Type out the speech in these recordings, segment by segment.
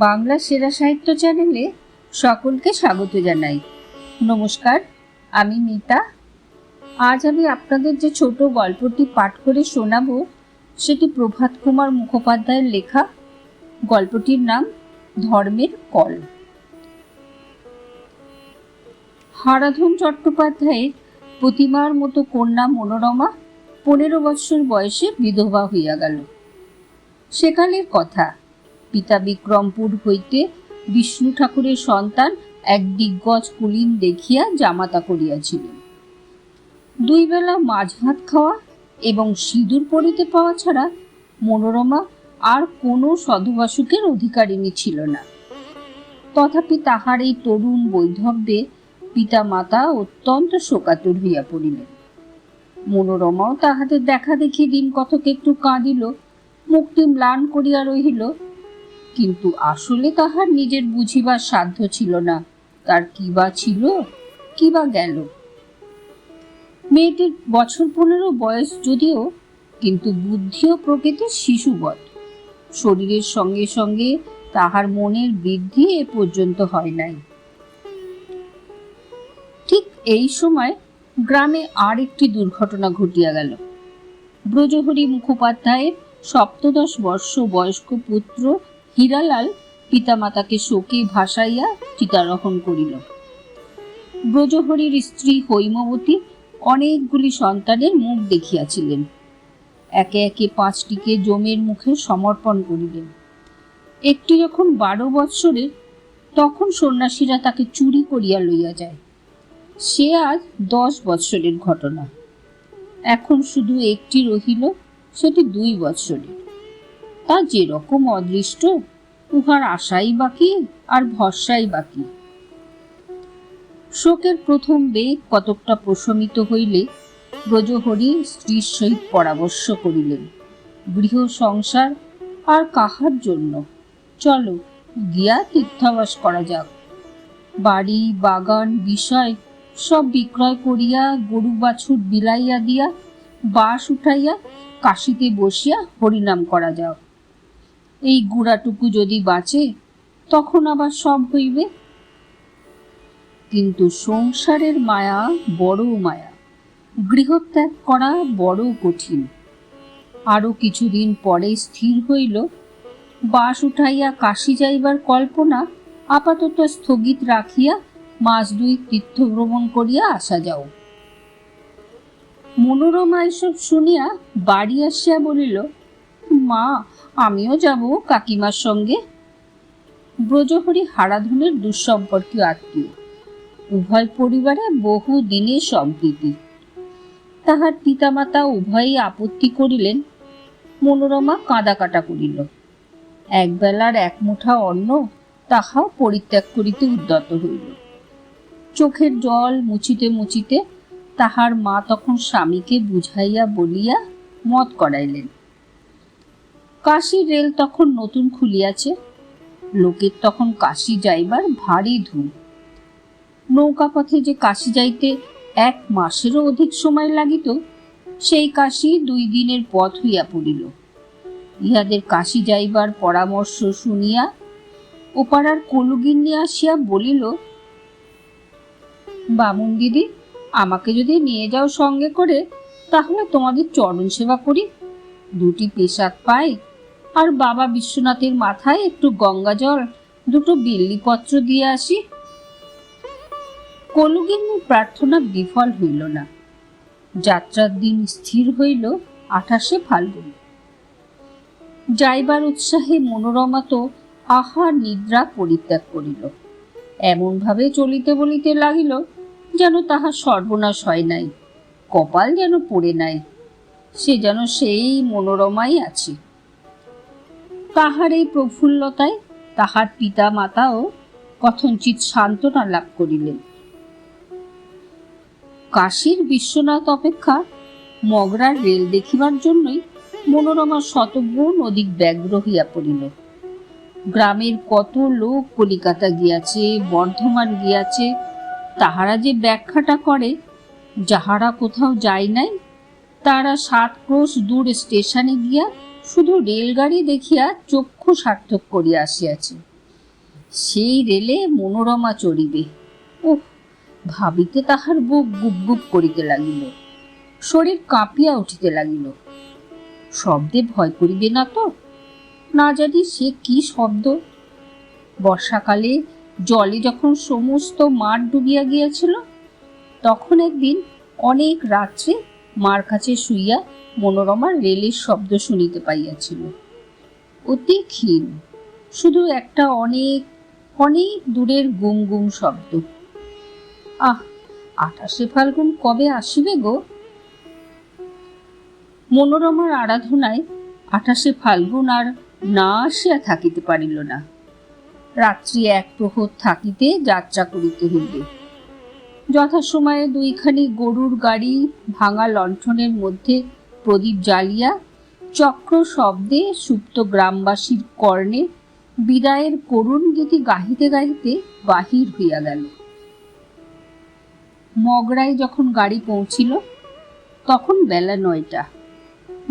বাংলা সেরা সাহিত্য চ্যানেলে সকলকে স্বাগত জানাই। নমস্কার, আমি মিতা। আজ আমি আপনাদের যে ছোট গল্পটি পাঠ করে শোনাবো সেটি প্রভাত কুমার মুখোপাধ্যায়ের লেখা। গল্পটির নাম ধর্মের কল। হারাধন চট্টোপাধ্যায়ের প্রতিমার মতো কন্যা মনোরমা 15 বৎসর বয়সে বিধবা হইয়া গেল। সেকালের কথা, পিতা বিক্রমপুর হইতে বিষ্ণু ঠাকুরের সন্তান এক দিগ্গজ কুলীন দেখিয়া জামাতা করিয়াছিলেন। 2 বেলা মাছ ভাত খাওয়া এবং সিঁদুর পরিতে পাওয়া ছাড়া মনোরমা আর কোনো সধবাসুকের অধিকারিণী ছিল না। তথাপি তাহার এই তরুণ বৈধব্যে পিতা মাতা অত্যন্ত শোকাতুর হইয়া পড়িলেন। মনোরমাও তাহাদের দেখা দেখি দিন কতক একটু কাঁদিল, মুক্তি ম্লান করিয়া রহিল, কিন্তু আসলে তাহার নিজের বুঝিবার সাধ্য ছিল না তার কিবা ছিল কিবা গেল। মেয়েটির বছর 15 বয়স যদিও, কিন্তু বুদ্ধি ও প্রকৃতির শিশুবৎ। শরীরের সঙ্গে সঙ্গে তাহার মনের বৃদ্ধি এ পর্যন্ত হয় নাই। ঠিক এই সময় গ্রামে আর একটি দুর্ঘটনা ঘটিয়া গেল। ব্রজহরি মুখোপাধ্যায়ের 17 বর্ষ বয়স্ক পুত্র হীরালাল পিতামাতাকে শোকে ভাসাইয়া চিতারোহণ করিল। ব্রজহরির স্ত্রী হৈমবতী অনেকগুলি সন্তানের মুখ দেখিয়াছিলেন। একে একে 5টিকে যমের মুখে সমর্পণ করিলেন। একটি যখন 12 বৎসরের, তখন সন্ন্যাসীরা তাকে চুরি করিয়া লইয়া যায়। সে আজ 10 বৎসরের ঘটনা। এখন শুধু একটি রহিল, সেটি 2 বৎসরের। তা যেরকম অদৃষ্ট, উহার আশাই বাকি আর ভরসাই বাকি। শোকের প্রথম বেগ কতকটা প্রশমিত হইলে ব্রজহরি স্ত্রীর সহিত পরামর্শ করিলেন, গৃহ সংসার আর কাহার জন্য, চলো গিয়া তীর্থাবাস করা যাক। বাড়ি বাগান বিষয় সব বিক্রয় করিয়া গরু বাছুর বিলাইয়া দিয়া বাস উঠাইয়া কাশিতে বসিয়া হরিনাম করা যাক। এই গুড়াটুকু যদি বাঁচে তখন আবার সব হইবে। কিন্তু সংসারের মায়া বড় মায়া, গৃহত্যাগ করা বড় কঠিন। আরো কিছুদিন পরে স্থির হইল, বাস উঠাইয়া কাশি যাইবার কল্পনা আপাতত স্থগিত রাখিয়া মাস 2 তীর্থ ভ্রমণ করিয়া আসা যাও। মনোরমা এসব শুনিয়া বাড়ি আসিয়া বলিল, মা, আমিও যাব কাকিমার সঙ্গে। ব্রজহরি হারাধনের দুঃসম্পর্কীয় আত্মীয়, উভয় পরিবারে বহু দিনের সম্প্রীতি। তাহার পিতামাতা উভয়ই আপত্তি করিলেন। মনোরমা কাঁদাকাটা করিল। একবেলার 1 মুঠা অন্ন তাহাও পরিত্যাগ করিতে উদ্যত হইল। চোখের জল মুছিতে মুছিতে তাহার মা তখন স্বামীকে বুঝাইয়া বলিয়া মত করাইলেন। কাশী রেল তখন নতুন খুলিয়াছে। লোকের তখন কাশী যাইবার ভারী ধুম। নৌকা পথে যে কাশী যাইতে 1 মাসেরও অধিক সময় লাগিত, সেই কাশী 2 দিনের পথ হইয়া পড়িল। ইহাদের কাশী যাইবার পরামর্শ শুনিয়া ওপাড়ার কলুগিন্নি আসিয়া বলিল, বামুন দিদি, আমাকে যদি নিয়ে যাও সঙ্গে করে, তাহলে তোমাদের চরণ সেবা করি, 2টি পেশাক পাই, আর বাবা বিশ্বনাথের মাথায় একটু গঙ্গা জল, 2টো বিল্লিপত্র দিয়ে আসি। কলুগিন্নির প্রার্থনা বিফল হইল না। যাত্রার দিন স্থির হইল 28 ফাল্গুন। যাইবার উৎসাহে মনোরমা তো আহার নিদ্রা পরিত্যাগ করিল। এমন ভাবে চলিতে বলিতে লাগিল যেন তাহার সর্বনাশ হয় নাই, কপাল যেন পড়ে নাই, সে যেন সেই মনোরমাই আছে। তাহার এই প্রফুল্লতায় তাহার পিতা মাতাও কথঞ্চিৎ সান্ত্বনা লাভ করিলেন। কাশীর বিশ্বনাথ অপেক্ষা মগরার রেল দেখিবার জন্যই মনোরমা শতগুণ অধিক ব্যগ্র হইয়া পড়িল। গ্রামের কত লোক কলিকাতা গিয়াছে, বর্ধমান গিয়াছে, তাহারা যে ব্যাখ্যাটা করে, যাহারা কোথাও যায় নাই তারা 7 ক্রোশ দূর স্টেশনে গিয়া শুধু রেলগাড়ি দেখিয়া চক্ষু সার্থক করিয়া আসিয়াছে। সেই রেলে মনোরমা চড়িবে। ওহ, ভাবিতে তাহার বুক গুপ গুপ করিতে লাগিল, শরীর কাঁপিয়া উঠিতে লাগিল। শব্দে ভয় করিবে না তো? না জানি সে কি শব্দ। বর্ষাকালে জলে যখন সমস্ত মাঠ ডুবিয়া গিয়াছিল, তখন একদিন অনেক রাত্রে মার কাছে শুইয়া মনোরমার রেলের শব্দ শুনিতে পাইয়াছিল। অতি ক্ষীণ, শুধু একটা অনেক অনেক দূরের গুম গুম শব্দ। আহ, 28শে ফাল্গুন কবে আসিবে গো? মনোরমার আরাধনায় 28শে ফাল্গুন আর না আসিয়া থাকিতে পারিল না। রাত্রি 1 প্রহর থাকিতে যাত্রা করিতে হইবে। যথাসময়ে 2খানি গরুর গাড়ি ভাঙা লণ্ঠনের মধ্যে প্রদীপ জ্বালিয়া চক্র শব্দে সুপ্ত গ্রামবাসীর কর্ণে বিদায়ের করুণ গীতি গাহিতে গাহিতে বাহির হইয়া গেল। মগরায় যখন গাড়ি পৌঁছিল, তখন বেলা 9টা।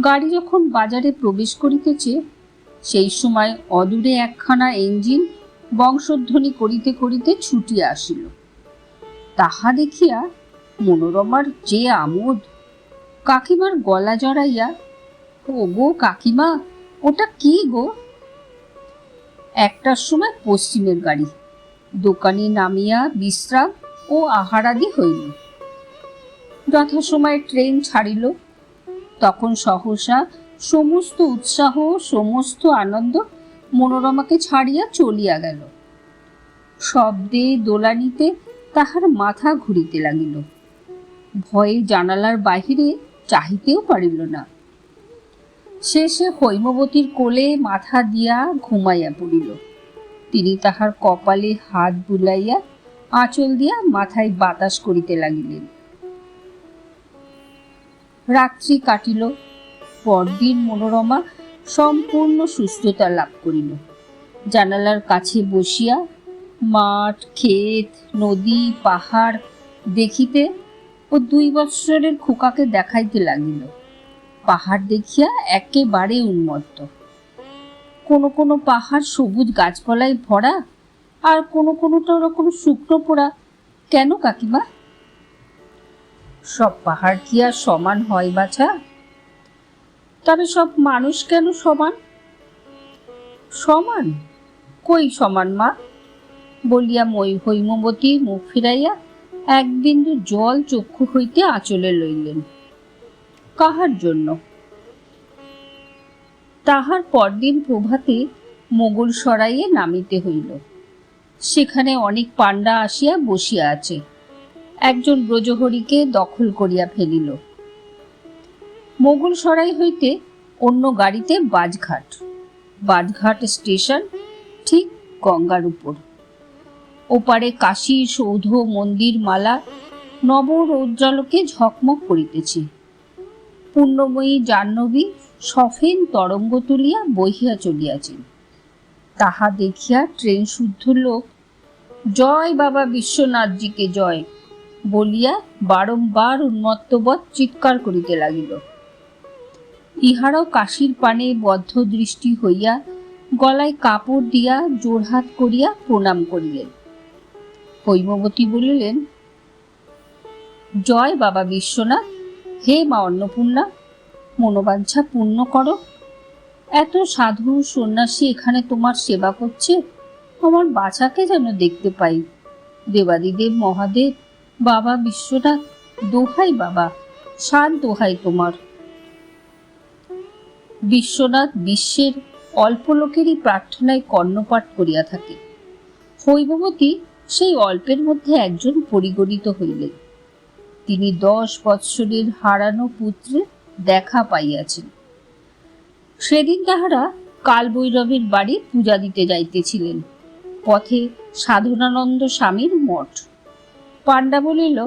গাড়ি যখন বাজারে প্রবেশ করিতেছে, সেই সময় অদূরে একখানা ইঞ্জিন বংশধ্বনি করিতে করিতে ছুটিয়া আসিল। তাহা দেখিয়া মনোরমার যে আমোদ! কাকিমার গলা জড়াইয়া, ও গো কাকিমা, ওটা কি গো? 1টার সময় পশ্চিমের গাড়ি। দোকানে নামিয়া বিশ্রাম ও আহারাদি হইল। যথাসময়ে ট্রেন ছাড়িল। তখন সহসা সমস্ত উৎসাহ, সমস্ত আনন্দ মনোরমাকে ছাড়িয়া চলিয়া গেল। শব্দে দোলানিতে তাহার মাথা ঘুরিতে লাগিল। ভয়ে জানালার বাহিরে চাহিতেও পারিল না। শেষে হৈমবতীর কোলে মাথা দিয়া ঘুমাইয়া পড়িল। তিনি তাহার কপালে হাত বুলাইয়া আঁচল দিয়া মাথায় বাতাস করিতে লাগিলেন। রাত্রি কাটিল। পরদিন মনোরমা সম্পূর্ণ সুস্থতা লাভ করিল। জানালার কাছে বসিয়া মাঠ, ক্ষেত, নদী, পাহাড় দেখিতে ও 2 বৎসরের খোকাকে দেখাইতে লাগিল। পাহাড় দেখিয়া একেবারে উন্মত্ত। কোনো কোনো পাহাড় সবুজ গাছপালায় ভরা, আর কোনো কোনোটা ওরকম শুকনো পোড়া। কেন কাকিমা? সব পাহাড় কি আর সমান হয় বাছা? তবে সব মানুষ কেন সমান? সমান? কই সমান মা? বলিয়া হৈমবতী মুখ ফিরাইয়া 1 বিন্দু জল চক্ষু হইতে আঁচলে লইলেন। কাহার জন্য? তাহার পরদিন প্রভাতে মোগল সরাইয়ে নামিতে হইল। সেখানে অনেক পাণ্ডা আসিয়া বসিয়া আছে। একজন ব্রজহরিকে দখল করিয়া ফেলিল। মোগল সরাই হইতে অন্য গাড়িতে বাজঘাট। বাজঘাট স্টেশন ঠিক গঙ্গার উপর। ওপারে কাশী সৌধ মন্দির মালা নব রৌদ্রালোকে ঝকমক করিতেছে। পূর্ণময়ী জাহ্নবী সফেন তরঙ্গ তুলিয়া বহিয়া চলিয়াছেন। তাহা দেখিয়া ট্রেন শুদ্ধ লোক জয় বাবা বিশ্বনাথজিকে জয় বলিয়া বারংবার উন্মত্তবৎ চিৎকার করিতে লাগিল। ইহারাও কাশীর পানে বদ্ধ দৃষ্টি হইয়া গলায় কাপড় দিয়া জোড়হাত করিয়া প্রণাম করিলেন। হৈমবতী বলিলেন, জয় বাবা বিশ্বনাথ, হে মা অন্নপূর্ণা, মনোবাঞ্ছা পূর্ণ করো। এত সাধু সন্ন্যাসী এখানে তোমার সেবা করছে, আমার বাছাকে যেন দেখতে পাই। দেবাদিদেব মহাদেব, বাবা বিশ্বনাথ, দোহাই বাবা, সাত দোহাই তোমার। বিশ্বনাথ বিশ্বের অল্প লোকেরই প্রার্থনায় কর্ণপাঠ করিয়া থাকে। হৈমবতী সেই অল্পের মধ্যে একজন পরিগণিত হইলেন। তিনি 10 বৎসরের হারানো পুত্রের দেখা পাইয়াছেন। সেদিন তাহারা কালভৈরবের বাড়ি পূজা দিতে যাইতেছিলেন। পথে সাধনানন্দ স্বামীর মঠ। পাণ্ডা বলিল,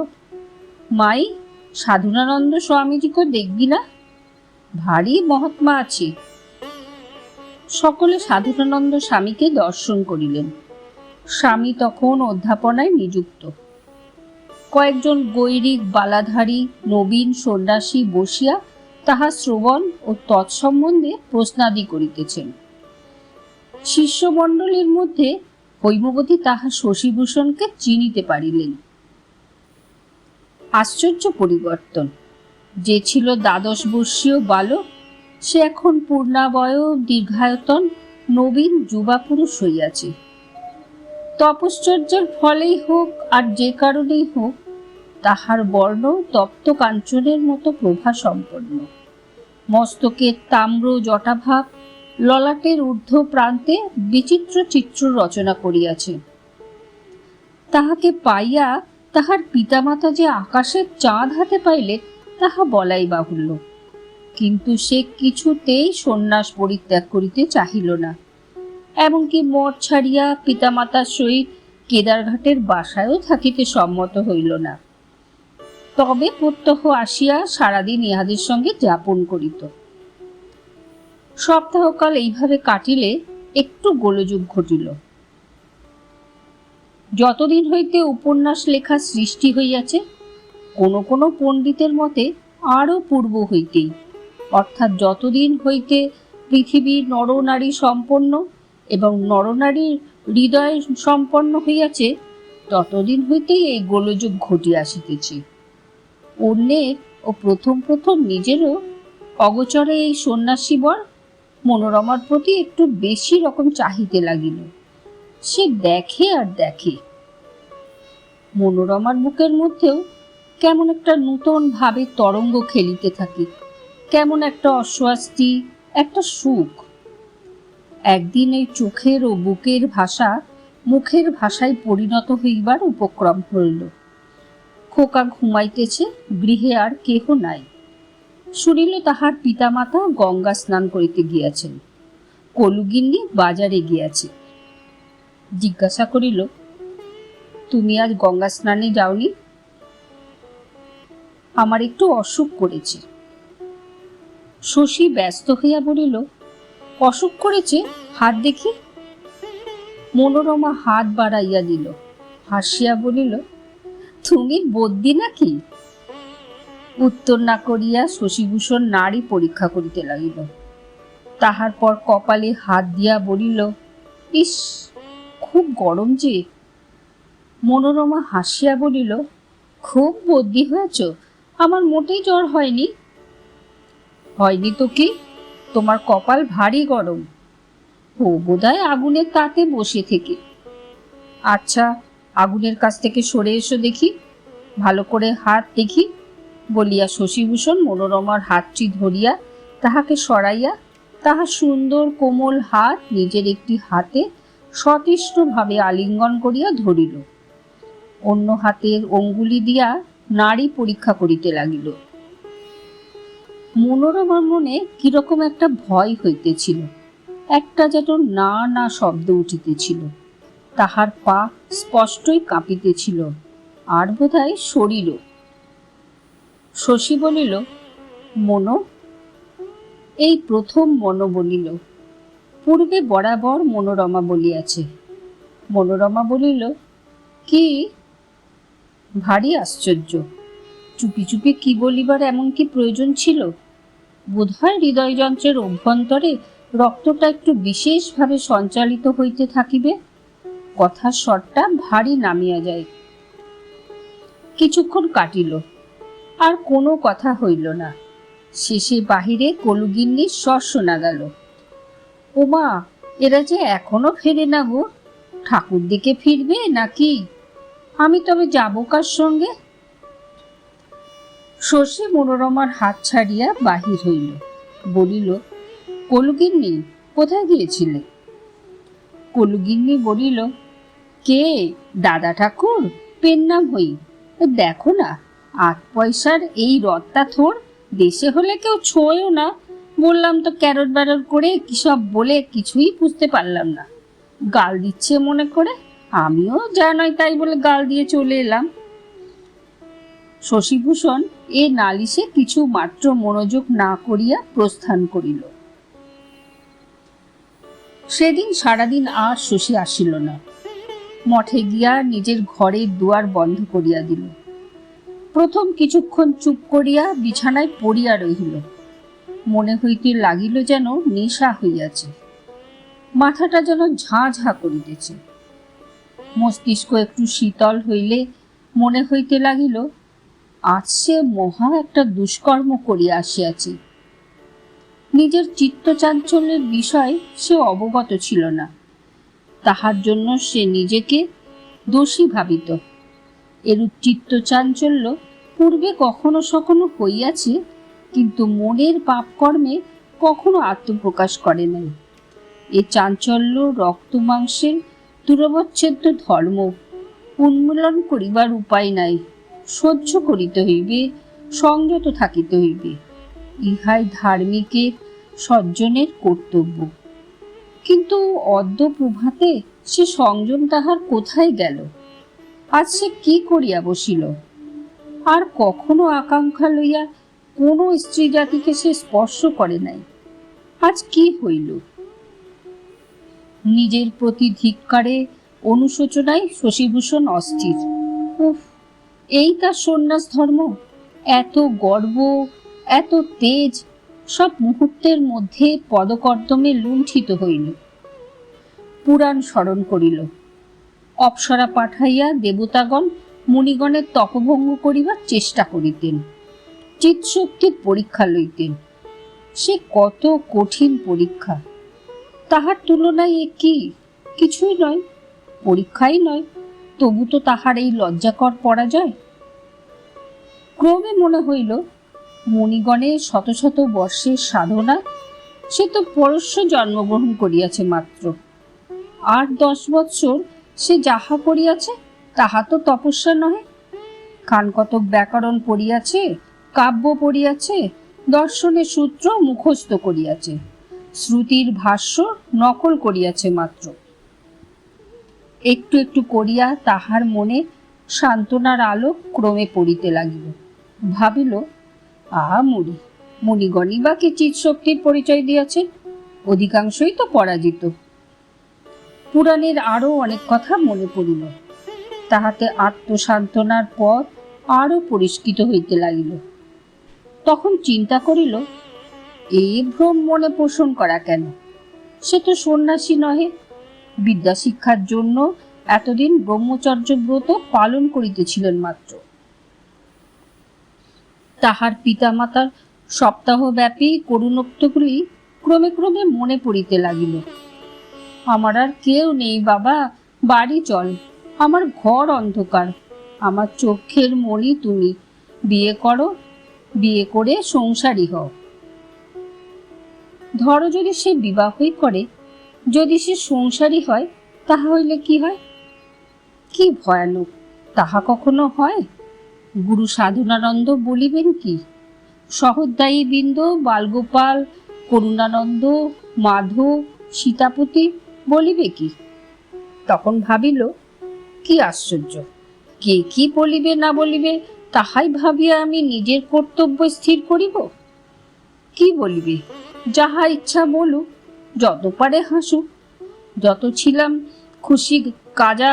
মাই, সাধনানন্দ স্বামীজিকে দেখবি না? ভারী মহাত্মা আছে। সকলে সাধনানন্দ স্বামীকে দর্শন করিলেন। স্বামী তখন অধ্যাপনায় নিযুক্ত। কয়েকজন গৈরিক বালাধারী নবীন সন্ন্যাসী বসিয়া তাহা শ্রবণ ও তৎসম্বন্ধে প্রশ্নাদি করিতেছেন। শিষ্যমণ্ডলীর মধ্যে হৈমবতী তাহা শশীভূষণকে চিনিতে পারিলেন। আশ্চর্য পরিবর্তন! যে ছিল দ্বাদশ বর্ষীয় বালক, সে এখন পূর্ণাবয় দীর্ঘায়তন নবীন যুবা পুরুষ হইয়াছে। তপশ্চর্যের ফলেই হোক আর যে কারণেই হোক, তাহার বর্ণ তপ্ত কাঞ্চনের মতো প্রভা সম্পন্ন। মস্তকের তাম্র জটাভাব ললাটের ঊর্ধ্ব প্রান্তে বিচিত্র চিত্র রচনা করিয়াছে। তাহাকে পাইয়া তাহার পিতামাতা যে আকাশের চাঁদ হাতে পাইলে তাহা বলাই বাহুল্য। কিন্তু সে কিছুতেই সন্ন্যাস পরিত্যাগ করিতে চাহিল না, এমনকি মঠ ছাড়িয়া পিতামাতার সহিত কেদারঘাটের বাসায়ও থাকিতে সম্মত হইল না। তবে প্রত্যহ আসিয়া সারাদিন ইহাদের সঙ্গে যাপন করিত। সপ্তাহকাল এইভাবে কাটিলে একটু গোলযোগ ঘটিল। যতদিন হইতে উপন্যাস লেখা সৃষ্টি হইয়াছে, কোনো কোনো পণ্ডিতের মতে আরও পূর্ব হইতেই, অর্থাৎ যতদিন হইতে পৃথিবীর নরনারী সম্পন্ন এবং নরনারীর হৃদয় সম্পন্ন হইয়াছে, ততদিন হইতেই এই গোলযোগ ঘটিয়া আসিতেছে। অন্যের ও প্রথম প্রথম নিজেরও অগোচরে এই সন্ন্যাসীবর মনোরমার প্রতি একটু বেশি রকম চাহিতে লাগিল। সে দেখে আর দেখে। মনোরমার বুকের মধ্যেও কেমন একটা নূতন ভাবে তরঙ্গ খেলিতে থাকে, কেমন একটা অস্বস্তি, একটা সুখ। একদিন এই চোখের ও বুকের ভাষা মুখের ভাষায় পরিণত হইবার উপক্রম হইল। খোকা ঘুমাইতেছে, গৃহে আর কেহ নাই। শুনিল তাহার পিতামাতা গঙ্গা স্নান করিতে গিয়াছেন, কলুগিন্নি বাজারে গিয়াছে। জিজ্ঞাসা করিল, তুমি আজ গঙ্গা স্নানে যাওনি? আমার একটু অসুখ করেছে। শশী ব্যস্ত হইয়া বলিল, অসুখ করেছে? হাত দেখি। মনোরমা হাত বাড়াইয়া দিল, হাসিয়া বলিল, তুমি বদ্যি নাকি? উত্তর না করিয়া শশীভূষণ নাড়ি পরীক্ষা করিতে লাগিল। তাহার পর কপালে হাত দিয়া বলিল, ইস, খুব গরম যে। মনোরমা হাসিয়া বলিল, খুব বদ্যি হয়েছ? আমার মোটেই জ্বর হয়নি। হয়নি তো কি, তোমার কপাল ভারী গরম। ও বোধহয় আগুনের তাতে বসে থেকে। আচ্ছা, আগুনের কাছ থেকে সরে এসো দেখি, ভালো করে হাত দেখি। বলিয়া শশীভূষণ মনোরমার হাতটি ধরিয়া তাহাকে সরাইয়া তাহার সুন্দর কোমল হাত নিজের একটি হাতে সতৃষ্টভাবে আলিঙ্গন করিয়া ধরিল। অন্য হাতের অঙ্গুলি দিয়া নাড়ি পরীক্ষা করিতে লাগিল। মনোরমার মনে কিরকম একটা ভয় হইতেছিল, একটা যেন না না শব্দ উঠিতেছিল। তাহার পা স্পষ্টই কাঁপিতেছিল, আর বোধহয় শরীরও। শশী বলিল, মনো? এই প্রথম মনো বলিল। পূর্বে বরাবর মনোরমা বলিয়াছে। মনোরমা বলিল, কি? ভারী আশ্চর্য। চুপি চুপি কি বলিবার এমন কি প্রয়োজন ছিল? বোধহয় হৃদয়যন্ত্রের অভ্যন্তরে রক্তটা একটু বিশেষভাবে সঞ্চালিত হইতে থাকিবে, কথার স্বরটা ভারী নামিয়া যায়। কিছুক্ষণ কাটিল, আর কোনো কথা হইল না। শেষে বাহিরে কলুগিন্নির স্বর শোনা গেল, ওমা, এরা যে এখনো ফেরে না গো। ঠাকুর দিকে ফিরবে নাকি? আমি তবে যাব কার সঙ্গে? শশী মনোরমার হাত ছাড়িয়া বাহির হইল, বলিল, কলুগিন্নি, কোথায় গিয়েছিলে? কলুগিন্নি বলিল, কে? দাদা ঠাকুর, পেন নাম হই। দেখো না, ৮ পয়সার এই রথটা থোর, দেশে হলে কেউ ছোঁয়ও না। বললাম তো ক্যারট ব্যারট করে কি সব বলে কিছুই বুঝতে পারলাম না। গাল দিচ্ছে মনে করে, আমিও যা নয় তাই বলে গাল দিয়ে চলে এলাম। শশীভূষণ এ নালিশে কিছু মাত্র মনোযোগ না করিয়া প্রস্থান করিল। সেদিন সারাদিন আর শশী আসিল না। মঠে গিয়া নিজের ঘরের দুয়ার বন্ধ করিয়া দিল। প্রথম কিছুক্ষণ চুপ করিয়া বিছানায় পড়িয়া রহিল। মনে হইতে লাগিল যেন নেশা হইয়াছে, মাথাটা যেন ঝাঁ ঝাঁ করিতেছে। মস্তিষ্ক একটু শীতল হইলে মনে হইতে লাগিল আজ সে মহা একটা দুষ্কর্ম করিয়া আসিয়াছে। নিজের চিত্তচাঞ্চল্যের বিষয় সে অবগত ছিল না, তাহার জন্য সে নিজেকে দোষী ভাবিত। এরূপ চিত্তচাঞ্চল্য পূর্বে কখনো সখনো হইয়াছে, কিন্তু মনের পাপকর্মে কখনো আত্মপ্রকাশ করে নাই। এ চাঞ্চল্য রক্ত মাংসের দুরবচ্ছেদ্য ধর্ম, উন্মূলন করিবার উপায় নাই, সহ্য করিতে হইবে, সংযত থাকিতে হইবে, ইহাই ধার্মিকের সজ্জনের কর্তব্য। কিন্তু অদ্য প্রভাতে সে সংযম তাহার কোথায় গেল? আজ সে কি করিয়া বসিল? আর কখনো আকাঙ্ক্ষা লইয়া কোনো স্ত্রী জাতিকে সে স্পর্শ করে নাই। আজ কি হইল? নিজের প্রতি ধিক্কারে অনুশোচনায় শশীভূষণ অস্থির। উফ, এই তার সন্ন্যাস ধর্ম! এত গর্ব, এত তেজ সব মুহূর্তের মধ্যে পদকর্দমে লুণ্ঠিত হইল। পুরাণ স্মরণ করিল। অপ্সরা পাঠাইয়া দেবতাগণ মুনিগণের তপভঙ্গ করিবার চেষ্টা করিতেন, চিৎশক্তির পরীক্ষা লইতেন। সে কত কঠিন পরীক্ষা! তাহার তুলনায় এ কি? কিছুই নয়, পরীক্ষাই নয়, তবু তো তাহার এই লজ্জাকর পরাজয়। ক্রমে মনে হইল মুনিগণের শত শত বর্ষের সাধনা, সে তো পরশ্য জন্মগ্রহণ করিয়াছে মাত্র। 8-10 বৎসর সে যাহা করিয়াছে তাহা তো তপস্যা নহে। খানকতক ব্যাকরণ পড়িয়াছে, কাব্য পড়িয়াছে, দর্শনের সূত্র মুখস্থ করিয়াছে, শ্রুতির ভাষ্য নকল করিয়াছে মাত্র। একটু একটু করিয়া তাহার মনে সান্ত্বনার আলোক ক্রমে পড়িতে লাগিল। ভাবিল, মুনিগণই বা কি চিৎশক্তির পরিচয় দিয়াছে? অধিকাংশই তো পরাজিত। পুরাণের আরো অনেক কথা মনে পড়িল। তাহাতে আত্মসান্ত্বনার পথ আরো পরিষ্কৃত হইতে লাগিল। তখন চিন্তা করিল, এই ভ্রম মনে পোষণ করা কেন? সে তো সন্ন্যাসী নহে, বিদ্যা শিক্ষার জন্য এতদিন ব্রহ্মচর্য ব্রত পালন করিতেছিলেন মাত্র। তাহার পিতামাতার সপ্তাহব্যাপী করুণোক্তগুলি ক্রমে ক্রমে মনে পড়িতে লাগিল। আমার আর কেউ নেই বাবা, বাড়ি চল, আমার ঘর অন্ধকার, আমার চোখের মণি তুমি, বিয়ে করো, বিয়ে করে সংসারী হও। ধরো যদি সে বিবাহই করে, যদি সে সংসারী হয়, তাহা হইলে কি হয়? কি ভয়ানক! তাহা কখনো হয়? গুরু সাধনানন্দ বলিবেন কি? সহোদ্দায়ী বৃন্দ বালগোপাল, করুণানন্দ, মাধব, সীতাপতি বলিবে কি? তখন ভাবিল, কি আশ্চর্য! কে কি বলিবে না বলিবে তাহাই ভাবিয়া আমি নিজের কর্তব্য স্থির করিব? কি বলিবে? যাহা ইচ্ছা বলুক, যত পারে হাসুক, যত ছিলাম খুশি কাজা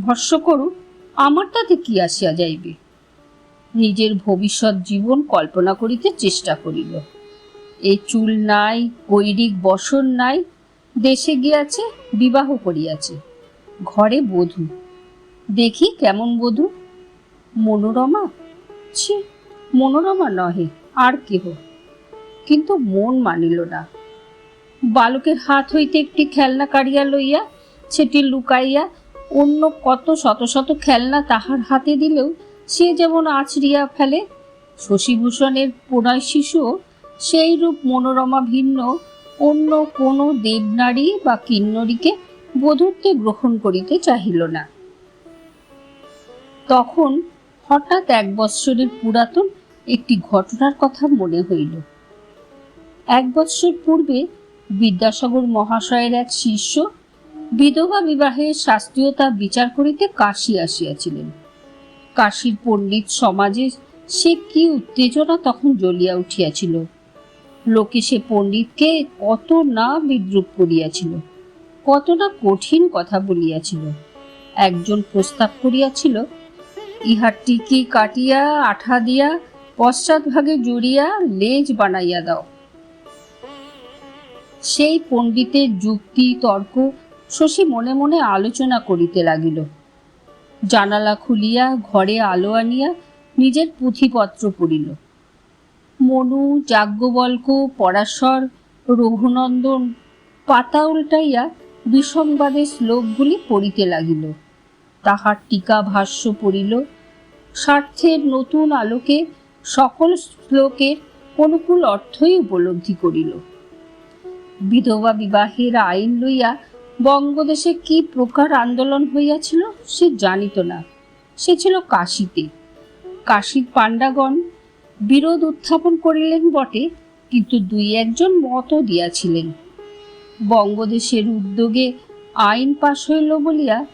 ভস্য করুক, আমার তাতে কি আসিয়া যাইবে? নিজের ভবিষ্যৎ জীবন কল্পনা করিতে চেষ্টা করিল। এই চুল নাই, গৈরিক বসন নাই, দেশে গিয়াছে, বিবাহ করিয়াছে, ঘরে বধূ। দেখি কেমন বধূ? মনোরমা? ছি, মনোরমা নহে, আর কেহ। কিন্তু মন মানিল না। বালকের হাত হইতে একটি খেলনা কাড়িয়া লইয়া সেটি লুকাইয়া অন্য কত শত শত খেলনা তাহার হাতে দিলেও সে যেমন আছড়িয়া ফেলে, শশীভূষণের প্রণয় শিশুও সেই রূপ মনোরমা ভিন্ন অন্য কোনো দেবনারী বা কিন্নরীকে বধূত্বে গ্রহণ করিতে চাহিল না। তখন হঠাৎ 1 বৎসরের পুরাতন একটি ঘটনার কথা মনে হইল। 1 বৎসর পূর্বে বিদ্যাসাগর মহাশয়ের এক শিষ্য বিধবা বিবাহের শাস্ত্রীয়তা বিচার করিতে কাশী আসিয়াছিলেন। কাশীর পণ্ডিত সমাজে সে কি উত্তেজনা তখন জ্বলিয়া উঠিয়াছিল! লোকে সে পণ্ডিতকে কত না বিদ্রুপ করিয়াছিল, কত না কঠিন কথা বলিয়াছিল। একজন প্রস্তাব করিয়াছিল, ইহার টিকি কাটিয়া আঠা দিয়া পশ্চাৎ ভাগে জুড়িয়া লেজ বানাইয়া দাও। সেই পণ্ডিতের যুক্তি তর্ক শশী মনে মনে আলোচনা করিতে লাগিল। জানালা খুলিয়া ঘরে আলো আনিয়া নিজের পুঁথিপত্র পড়িল। মনু, যাজ্ঞবল্ক্য, পরাশর, রঘুনন্দন পাতা উল্টাইয়া বিসংবাদের শ্লোকগুলি পড়িতে লাগিল। তাহার টিকা ভাষ্য পড়িল। স্বার্থের নতুন আলোকে সকল শ্লোকের অনুকূল অর্থই উপলব্ধি করিল। বিধবা বিবাহের আইন লইয়া বঙ্গদেশে কি প্রকার আন্দোলন হইয়াছিল সে জানিত না। সে ছিল কাশীতে। কাশীর পাণ্ডাগণ বিরোধ উত্থাপন করিলেন বটে, কিন্তু দুই একজন মতও দিয়াছিলেন। বঙ্গদেশের উদ্যোগে আইন পাশ হইল বলিয়া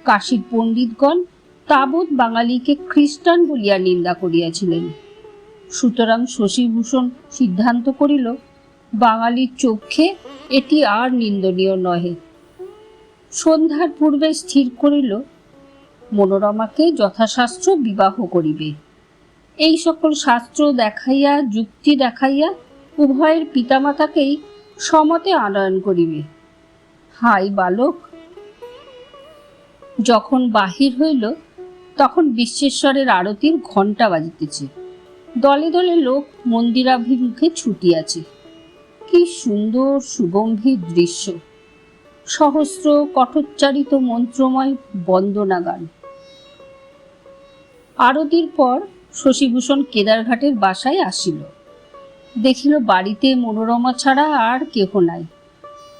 কাশীর পণ্ডিতগণ তাবৎ বাঙালিকে খ্রিস্টান বলিয়া নিন্দা করিয়াছিলেন। সুতরাং শশীভূষণ সিদ্ধান্ত করিল, বাঙালির চক্ষে এটি আর নিন্দনীয় নহে। সন্ধ্যার পূর্বে স্থির করিল, মনোরমাকে যথাশাস্ত্র বিবাহ করিবে। এই সকল শাস্ত্র দেখাইয়া, যুক্তি দেখাইয়া উভয়ের পিতামাতাকেই সমতে আনয়ন করিবে। হাই বালক! যখন বাহির হইল তখন বিশ্বেশ্বরের আরতির ঘণ্টা বাজিতেছে। দলে দলে লোক মন্দিরাভিমুখে ছুটিয়াছে। কি সুন্দর সুগম্ভীর দৃশ্য! সহস্র কঠোচ্চারিত মন্ত্রময় বন্দনা গান। আরতির পর শশীভূষণ কেদারঘাটের বাসায় আসিল। দেখিল বাড়িতে মনোরমা ছাড়া আর কেহ নাই।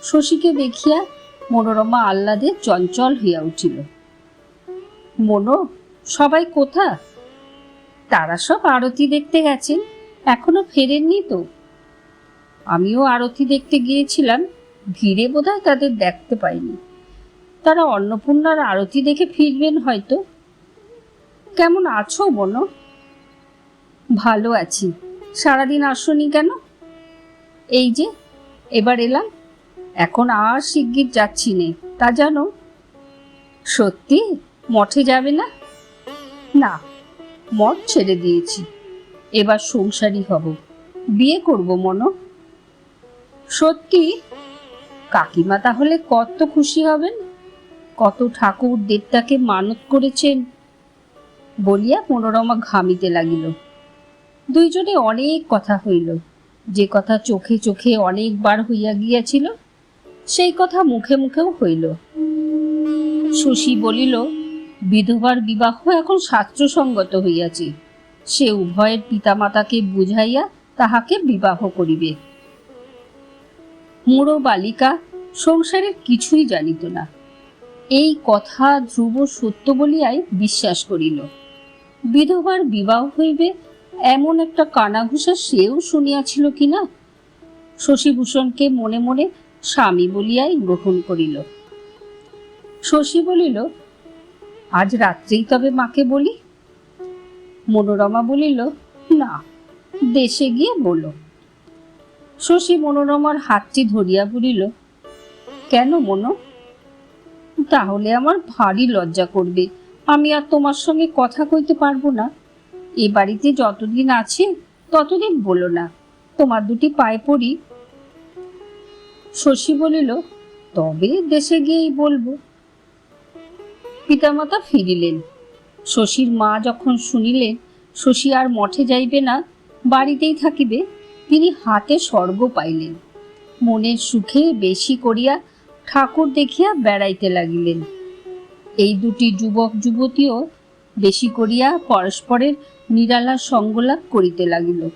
শশীকে দেখিয়া মনোরমা আহ্লাদে চঞ্চল হইয়া উঠিল। মনো, সবাই কোথা? তারা সব আরতি দেখতে গেছেন, এখনো ফেরেননি তো। আমিও আরতি দেখতে গিয়েছিলাম, ভিড়ে বোধহয় তাদের দেখতে পাইনি। তারা অন্নপূর্ণার আরতি দেখে ফিরবেন হয়তো। কেমন আছো মনো? ভালো আছি। সারাদিন আসনি কেন? এই যে এবার এলাম, এখন আর শিগগির যাচ্ছি নে, তা জানো। সত্যি? মঠে যাবে না? না, মঠ ছেড়ে দিয়েছি। এবার সংসারী হব, বিয়ে করব মনো। সত্যি? কাকিমা তাহলে কত খুশি হবেন। কত ঠাকুর দেবতাকে মানত করেছেন বলিয়া মনোরমা ঘামিতে লাগিল। দুইজনে অনেক কথা হইল। যে কথা চোখে চোখে অনেকবার হইয়া গিয়াছিল সেই কথা মুখে মুখেও হইল। শশী বলিল, বিধবার বিবাহ এখন শাস্ত্রসঙ্গত হইয়াছে। সে উভয়ের পিতামাতাকে বুঝাইয়া তাহাকে বিবাহ করিবে। মুড়ো বালিকা সংসারের কিছুই জানিত না। এই কথা ধ্রুব সত্য বলিয়াই বিশ্বাস করিল। বিধবার বিবাহ হইবে এমন একটা কানাঘুষা সেও শুনিয়াছিল কিনা। শশীভূষণকে মনে মনে স্বামী বলিয়াই গ্রহণ করিল। শশী বলিল, আজ রাত্রেই তবে মাকে বলি। মনোরমা বলিল, না, দেশে গিয়ে বলো। শশী মনোরমার হাতটি ধরিয়া বলিল, কেন মনো? তাহলে আমার ভারী লজ্জা করবে, আমি আর তোমার সঙ্গে কথা কইতে পারবো না। এ বাড়িতে যতদিন আছে ততদিন বলো না, তোমার দুটি পায়ে পড়ি। শশী বলিল, তবে দেশে গিয়েই বলবো। পিতামাতা ফিরিলেন। শশীর মা যখন শুনিলেন শশী আর মঠে যাইবে না, বাড়িতেই থাকিবে, তিনি হাতে স্বর্গ পাইলেন। মনের সুখে বেশি করিয়া ঠাকুর দেখিয়া বেড়াইতে লাগিলেন। এই দুটি যুবক যুবতীও বেশি করিয়া পরস্পরের নিরালা সঙ্গলাভ করিতে লাগিল।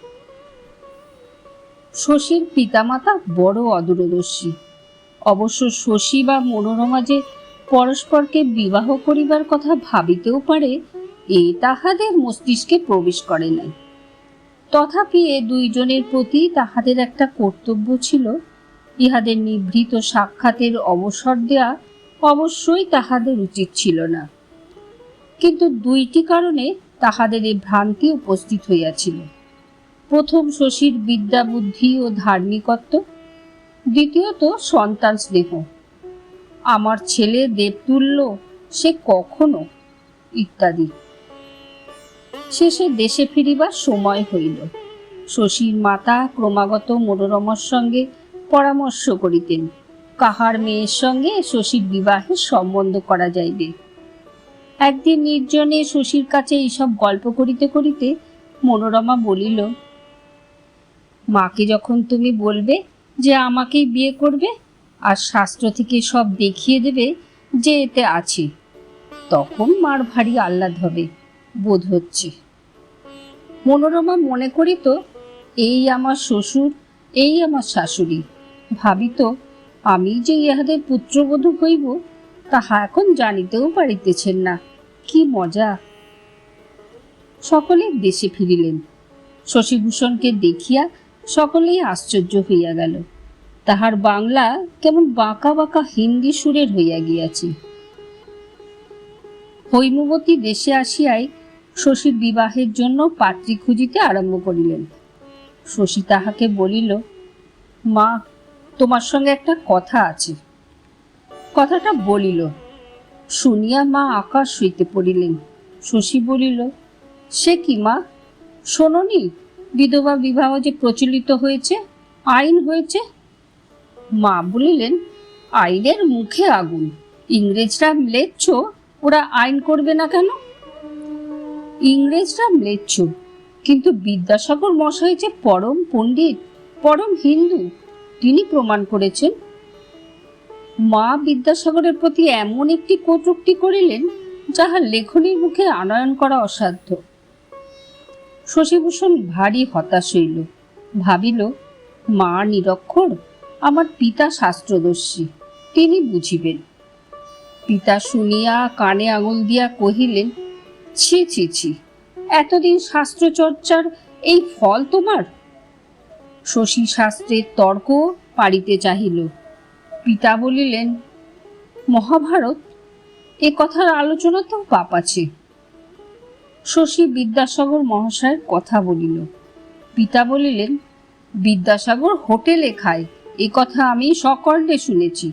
শশীর পিতামাতা বড় অদূরদর্শী। অবশ্য শশী বা মনোরমা যে পরস্পরকে বিবাহ করিবার কথা ভাবিতেও পারে, এ তাহাদের মস্তিষ্কে প্রবেশ করে নাই। তথাপি এ দুইজনের প্রতি তাহাদের একটা কর্তব্য ছিল। ইহাদের নিভৃত সাক্ষাতের অবসর দেয়া অবশ্যই তাহাদের উচিত ছিল না। কিন্তু দুইটি কারণে তাহাদের এ ভ্রান্তি উপস্থিত হইয়াছিল। প্রথম, শশীর বিদ্যা বুদ্ধি ও ধার্মিকত্ব। দ্বিতীয়ত, সন্তান স্নেহ। আমার ছেলে দেবতুল্য, সে কখনো, ইত্যাদি। শেষে দেশে ফিরিবার সময় হইল। শশীর মাতা ক্রমাগত মনোরমার সঙ্গে পরামর্শ করিতেন, কাহার মেয়ের সঙ্গে শশীর বিবাহের সম্বন্ধ করা যাইবে। একদিন নির্জনে শশীর কাছে এইসব গল্প করিতে করিতে মনোরমা বলিল, মাকে যখন তুমি বলবে যে আমাকেই বিয়ে করবে আর শাস্ত্র থেকে সব দেখিয়ে দেবে যে এতে আছে, তখন মার ভারী আহ্লাদ হবে বোধ হচ্ছে। মনোরমা মনে করিত, এই আমার শ্বশুর, এই আমার শাশুড়ি, ভাবিত আমি যে ইহাদের পুত্রবধূ হইব তাহা এখন জানিতেও পারিতেছেন না। কি মজা! সকলে দেশে ফিরিলেন। শশীভূষণকে দেখিয়া সকলেই আশ্চর্য হইয়া গেল। তাহার বাংলা কেমন বাঁকা বাঁকা হিন্দি সুরের হইয়া গিয়াছে। হৈমবতী দেশে আসিয়াই শশীর বিবাহের জন্য পাত্রী খুঁজিতে আরম্ভ করিলেন। শশী তাহাকে বলিল, মা, তোমার সঙ্গে একটা কথা আছে। কথাটা বলিল, শুনিয়া মা আকাশ হইতে পড়িলেন। শশী বলিল, সে কি মা, শোনোনি বিধবা বিবাহ যে প্রচলিত হয়েছে, আইন হয়েছে? মা বলিলেন, আইনের মুখে আগুন, ইংরেজরা ম্লেচ্ছ, ওরা আইন করবে না কেন? ইংরেজরা ম্লেচ্ছ, কিন্তু বিদ্যাসাগর মশাই যে পরম পণ্ডিত, পরম হিন্দু, তিনি প্রমাণ করেছেন। মা বিদ্যাসাগরের প্রতি এমন একটি কটূক্তি করিলেন যাহা লেখনীর মুখে আনয়ন করা অসাধ্য। শশীভূষণ ভারী হতাশ হইল। ভাবিল, মা নিরক্ষর, আমার পিতা শাস্ত্রদর্শী, তিনি বুঝিবেন। পিতা শুনিয়া কানে আঙুল দিয়া কহিলেন, ছি ছি ছি, এতদিন শাস্ত্র চর্চার এই ফল তোমার? শশী শাস্ত্রের তর্ক পারিতে চাহিল। পিতা বলিলেন, মহাভারত, এ কথার আলোচনা তো পাপ আছে। শশী বিদ্যাসাগর মহাশয়ের কথা বলিল। পিতা বলিলেন, বিদ্যাসাগর হোটেলে খায়, এ কথা আমি সকর্ণে শুনেছি।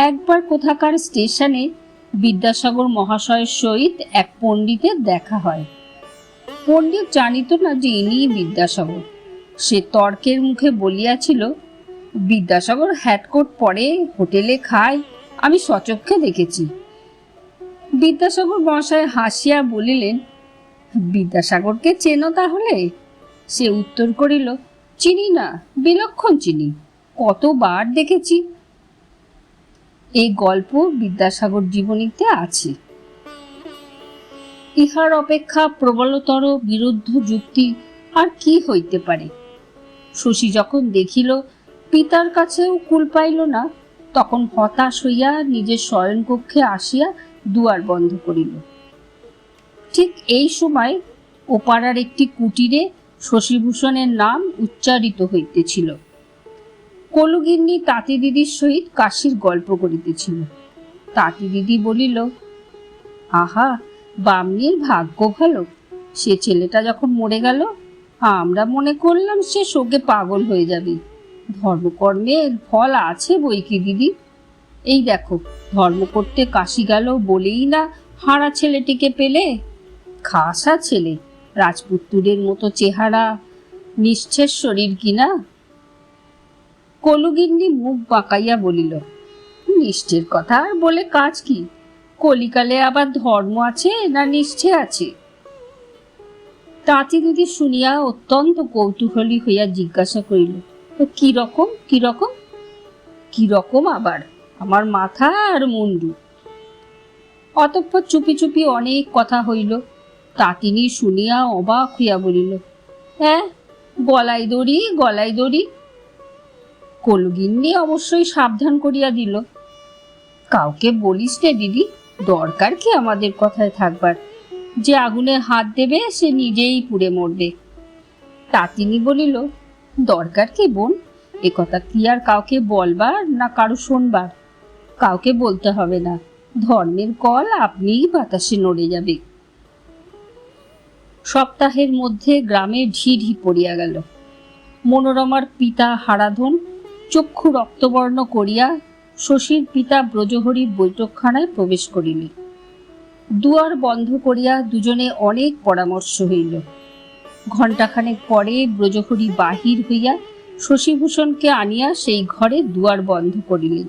একবার কোথাকার স্টেশনে বিদ্যাসাগর মহাশয়ের সহিত এক পণ্ডিতের দেখা হয়। পণ্ডিত জানিত না যে ইনি বিদ্যাসাগর। সে তর্কের মুখে বলিয়াছিল, বিদ্যাসাগর হ্যাটকোট পরে হোটেলে খায়, আমি সচক্ষে দেখেছি। বিদ্যাসাগর মহাশয় হাসিয়া বলিলেন, বিদ্যাসাগরকে চেনো তাহলে? সে উত্তর করিল, চিনি না, বিলক্ষণ চিনি, কতবার দেখেছি। এই গল্প বিদ্যাসাগর জীবনীতে আছে। ইহার অপেক্ষা প্রবলতর বিরুদ্ধ যুক্তি আর কি হইতে পারে? শশী যখন দেখিল পিতার কাছেও কুল পাইল না, তখন হতাশ হইয়া নিজের শয়নকক্ষে আসিয়া দুয়ার বন্ধ করিল। ঠিক এই সময় ওপাড়ার একটি কুটিরে শশীভূষণের নাম উচ্চারিত হইতেছিল। কলুগিন্নি তাঁতি দিদির সহিত কাশীর গল্প করিতেছিল। তাঁতি দিদি বলিল, আহা, বামনির ভাগ্য ভালো, সে ছেলেটা যখন মরে গেল আমরা মনে করলাম সে শোকে পাগল হয়ে যাবে। ধর্মকর্মের ফল আছে বই কি দিদি। এই দেখো, ধর্ম করতে কাশী গেল বলেই না হারা ছেলেটিকে পেলে। খাসা ছেলে, রাজপুত্রের মতো চেহারা, নিশ্চের শরীর কিনা। কলুগিন্নি মুখ বাঁকাইয়া বলিল, নিষ্ঠের কথা আর বলে কাজ কি? কলিকালে আবার ধর্ম আছে না নিষ্ঠে আছে? তাঁতি দিদি শুনিয়া অত্যন্ত কৌতূহলী হইয়া জিজ্ঞাসা করিল, কি রকম কি রকম? কি রকম আবার? আমার মাথা আর মুন্ডু। অতঃপর চুপি চুপি অনেক কথা হইল। তাঁতিনি শুনিয়া অবাক হইয়া বলিল, হ্যাঁ, গলায় দড়ি, গলায় দড়ি। কলুগিন্নি অবশ্যই সাবধান করিয়া দিল, কাউকে বলিস রে দিদি, দরকার কি আমাদের কথায় থাকবার? যে আগুনে হাত দেবে সে নিজেই পুড়ে মরবে। তাঁতিনি বলিল, দরকার কি বোন, এ কথা কি আর কাউকে বলবার না কারো শোনবার? কাউকে বলতে হবে না, ধর্মের কল আপনিই বাতাসে নড়ে যাবে। সপ্তাহের মধ্যে গ্রামে ঢিঢি পড়িয়া গেল। মনোরমার পিতা হারাধন চক্ষু রক্তবর্ণ করিয়া শশীর পিতা ব্রজহরির বৈঠকখানায় প্রবেশ করিলেন। দুয়ার বন্ধ করিয়া দুজনে অনেক পরামর্শ হইল। ঘণ্টাখানেক পরে ব্রজহরি বাহির হইয়া শশীভূষণকে আনিয়া সেই ঘরে দুয়ার বন্ধ করিলেন।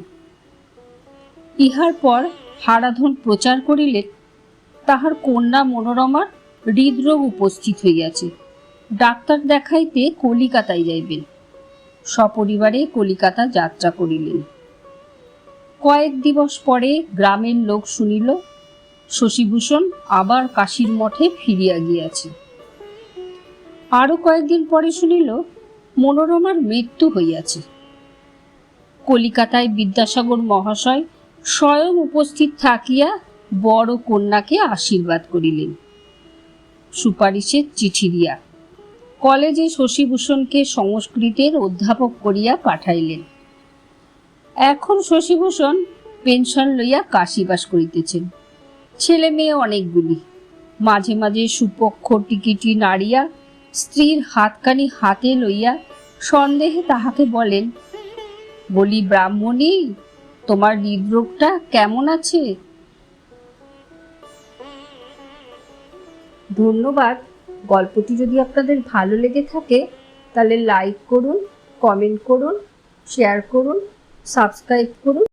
ইহার পর হারাধন প্রচার করিলেন তাহার কন্যা মনোরমার হৃদরোগ উপস্থিত হইয়াছে, ডাক্তার দেখাইতে কলিকাতায় যাইবেন। সপরিবারে কলিকাতা যাত্রা করিলেন। কয়েক দিবস পরে গ্রামের লোক শুনিল শশীভূষণ আবার কাশীর মঠে ফিরিয়া গিয়াছে। আরো কয়েকদিন পরে শুনিল মনোরমার মৃত্যু হইয়াছে। কলিকাতায় বিদ্যাসাগর মহাশয় স্বয়ং উপস্থিত থাকিয়া বড় কন্যাকে আশীর্বাদ করিলেন। সুপারিশের চিঠি দিয়া কলেজে শশীভূষণকে সংস্কৃতের অধ্যাপক করিয়া পাঠাইলেন। এখন শশীভূষণ পেনশন লইয়া কাশীবাস করিতেছেন। ছেলে মেয়ে অনেকগুলি। মাঝে মাঝে সুপক্ষ টিকিটি নাড়িয়া স্ত্রীর হাতখানি হাতে লইয়া সন্দেহে তাহাকে বলেন, বলি ব্রাহ্মণী, তোমার হৃদরোগটা কেমন আছে? ধন্যবাদ। গল্পটি যদি আপনাদের ভালো লেগে থাকে তাহলে লাইক করুন, কমেন্ট করুন, শেয়ার করুন, সাবস্ক্রাইব করুন।